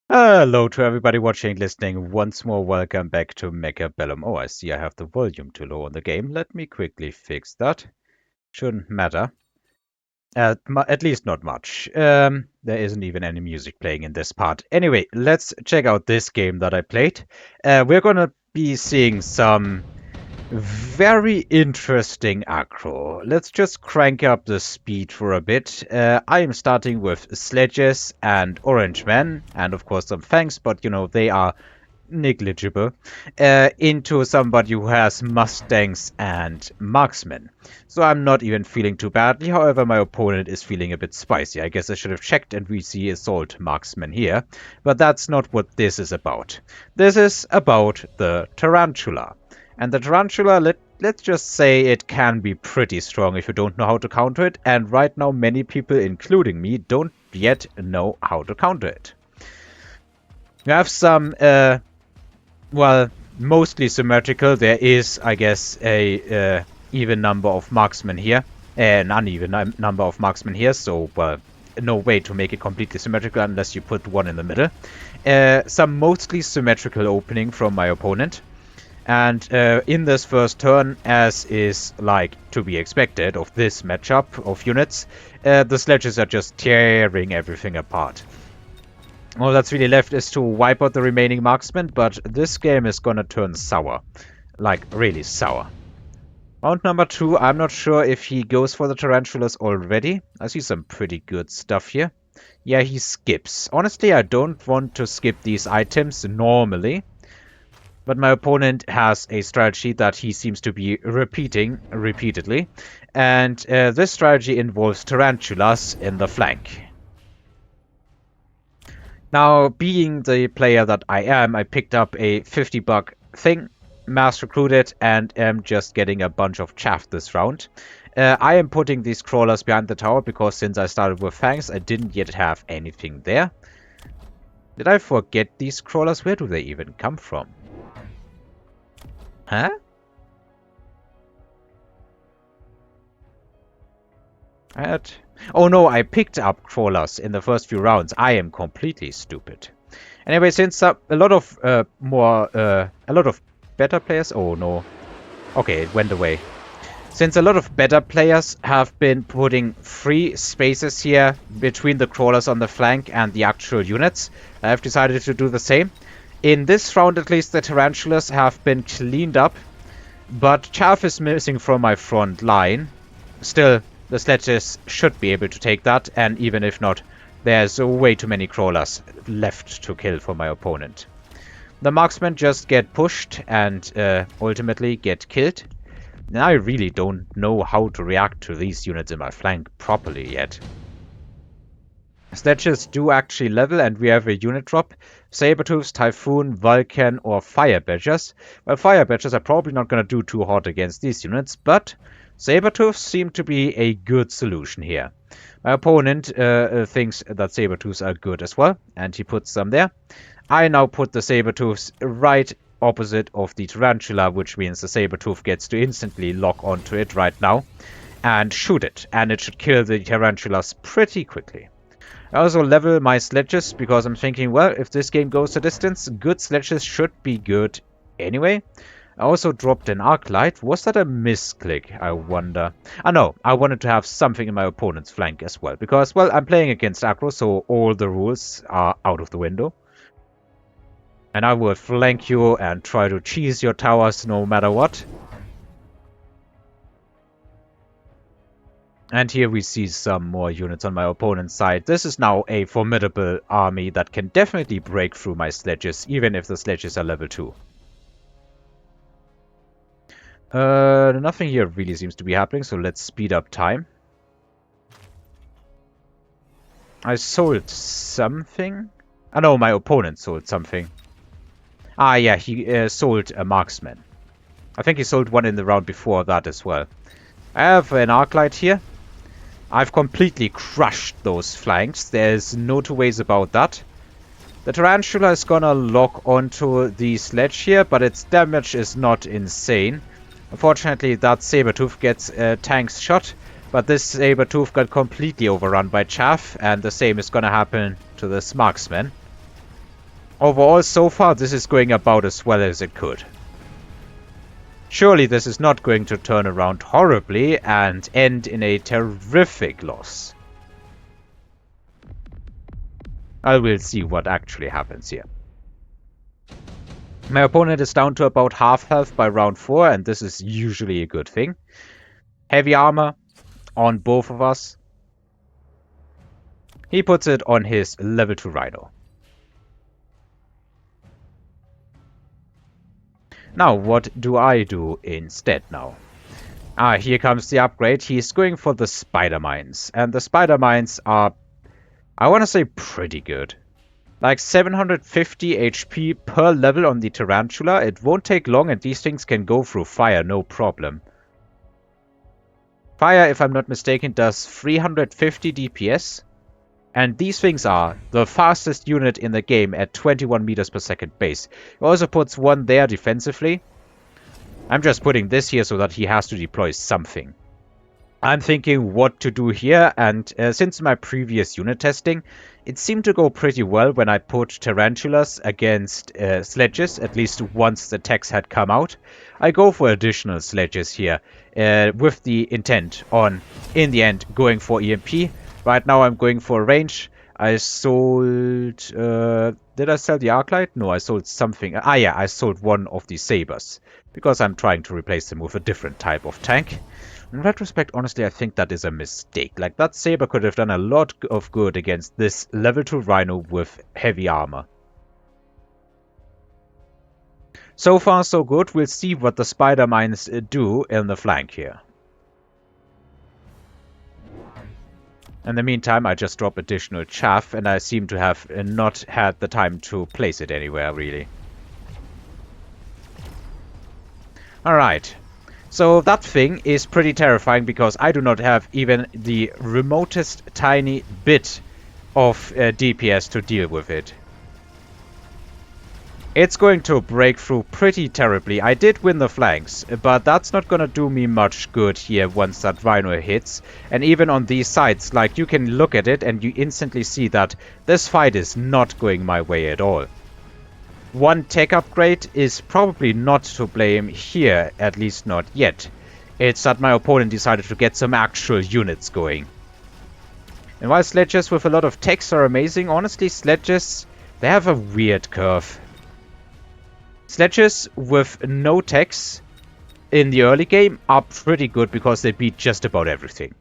Hello to everybody watching, listening. Once more, welcome back to Mechabellum. Oh, I see I have the volume too low on the game. Let me quickly fix that. Shouldn't matter. At least not much. There isn't even any music playing in this part. Anyway, let's check out this game that I played. We're gonna be seeing some very interesting aggro. Let's just crank up the speed for a bit. I am starting with sledges and orange men, and of course some fangs, but you know, they are negligible, into somebody who has mustangs and marksmen. So I'm not even feeling too badly. However, my opponent is feeling a bit spicy. I guess I should have checked, and we see assault marksmen here. But that's not what this is about. This is about the Tarantula. And the Tarantula, let's just say it can be pretty strong if you don't know how to counter it. And right now, many people, including me, don't yet know how to counter it. We have some, well, mostly symmetrical. There is, I guess, a even number of marksmen here. An uneven number of marksmen here. So, well, no way to make it completely symmetrical unless you put one in the middle. Some mostly symmetrical opening from my opponent. And in this first turn, as is like to be expected of this matchup of units, the sledges are just tearing everything apart. All that's really left is to wipe out the remaining marksmen, but this game is gonna turn sour. Like, really sour. Round number 2, I'm not sure if he goes for the tarantulas already. I see some pretty good stuff here. Yeah, he skips. Honestly, I don't want to skip these items normally. But my opponent has a strategy that he seems to be repeating repeatedly. And this strategy involves tarantulas in the flank. Now, being the player that I am, I picked up a 50-buck thing, mass recruited, and am just getting a bunch of chaff this round. I am putting these crawlers behind the tower because since I started with fangs, I didn't yet have anything there. Did I forget these crawlers? Where do they even come from? Huh? Oh no, I picked up crawlers in the first few rounds. I am completely stupid. Anyway, since a lot of better players... Oh no. Okay, it went away. Since a lot of better players have been putting free spaces here between the crawlers on the flank and the actual units, I have decided to do the same. In this round, at least, the tarantulas have been cleaned up, but chaff is missing from my front line. Still, the sledges should be able to take that, and even if not, there's way too many crawlers left to kill for my opponent. The marksmen just get pushed and ultimately get killed. And I really don't know how to react to these units in my flank properly yet. Sledges do actually level, and we have a unit drop. Sabertooths, Typhoon, Vulcan, or Fire Badgers. Well, Fire Badgers are probably not going to do too hot against these units, but Sabertooths seem to be a good solution here. My opponent thinks that Sabertooths are good as well, and he puts them there. I now put the Sabertooths right opposite of the Tarantula, which means the Sabertooth gets to instantly lock onto it right now and shoot it, and it should kill the Tarantulas pretty quickly. I also level my sledges because I'm thinking, well, if this game goes the distance, good sledges should be good anyway. I also dropped an arc light. Was that a misclick, I wonder? Ah, no, I wanted to have something in my opponent's flank as well. Because, well, I'm playing against Aggro, so all the rules are out of the window. And I will flank you and try to cheese your towers no matter what. And here we see some more units on my opponent's side. This is now a formidable army that can definitely break through my sledges, even if the sledges are level 2. Nothing here really seems to be happening, so let's speed up time. I sold something? Ah, no, my opponent sold something. Ah, yeah, he sold a marksman. I think he sold one in the round before that as well. I have an arc light here. I've completely crushed those flanks. There's no two ways about that. The Tarantula is gonna lock onto the sledge here, but its damage is not insane. Unfortunately, that Sabertooth gets tank's shot, but this Sabertooth got completely overrun by chaff, and the same is gonna happen to this marksman. Overall, so far, this is going about as well as it could. Surely this is not going to turn around horribly and end in a terrific loss. I will see what actually happens here. My opponent is down to about half health by round 4, and this is usually a good thing. Heavy armor on both of us. He puts it on his level 2 Rhino. Now, what do I do instead now? Here comes the upgrade. He's going for the spider mines. And the spider mines are, I want to say, pretty good. Like 750 HP per level on the Tarantula. It won't take long and these things can go through fire, no problem. Fire, if I'm not mistaken, does 350 DPS. And these things are the fastest unit in the game at 21 meters per second base. He also puts one there defensively. I'm just putting this here so that he has to deploy something. I'm thinking what to do here, and since my previous unit testing, it seemed to go pretty well when I put Tarantulas against sledges, at least once the techs had come out. I go for additional sledges here, with the intent on, in the end, going for EMP. Right now I'm going for range. I sold... did I sell the Arclight? No, I sold something. Yeah, I sold one of the Sabers, because I'm trying to replace them with a different type of tank. In retrospect, honestly, I think that is a mistake. Like, that Saber could have done a lot of good against this level 2 Rhino with heavy armor. So far, so good. We'll see what the spider mines do in the flank here. In the meantime, I just drop additional chaff, and I seem to have not had the time to place it anywhere, really. Alright. So that thing is pretty terrifying because I do not have even the remotest tiny bit of DPS to deal with it. It's going to break through pretty terribly. I did win the flanks, but that's not gonna do me much good here once that Rhino hits. And even on these sides, like, you can look at it and you instantly see that this fight is not going my way at all. One tech upgrade is probably not to blame here, at least not yet. It's that my opponent decided to get some actual units going. And while sledges with a lot of techs are amazing, honestly, sledges, they have a weird curve. Sledges with no techs in the early game are pretty good because they beat just about everything.